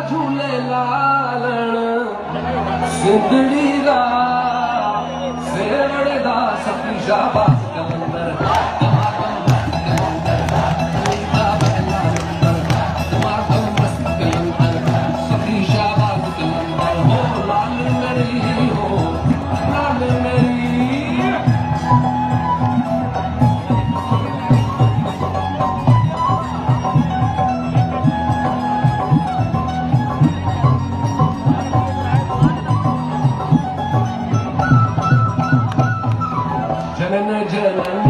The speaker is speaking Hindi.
झूले लालण सिंधड़ी रा सेवड़े दा सखी शाबाश कलंदर सखी शाबाश कलंदर हो लाल मेरी हो लाल मेरी जनन जनन